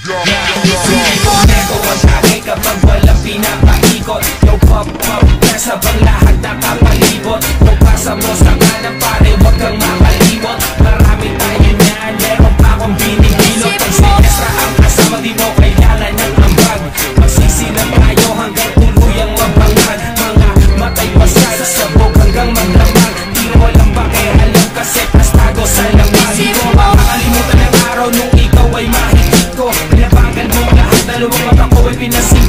Ito ang tagay kapag walang pinapaikot. Yo pop pop, kasabang lahat nakapalibot. Pagpasa mo sa kanan pare, wag kang makalimot. Marami tayo niyan, meron pa akong binibilot. Pag sinestra ang kasama, di mo kailangan ng ambag. Magsisilang tayo hanggang tuluyang mabangan. Mga matay pasal, sabog hanggang maglamang. Di mo lang pakialam kasi pastago sa lamang. Di mo makakalimutan ng araw nung ikaw ay mahigit ko. Pinabagal mo lahat, dalawang mata ko ay pinasing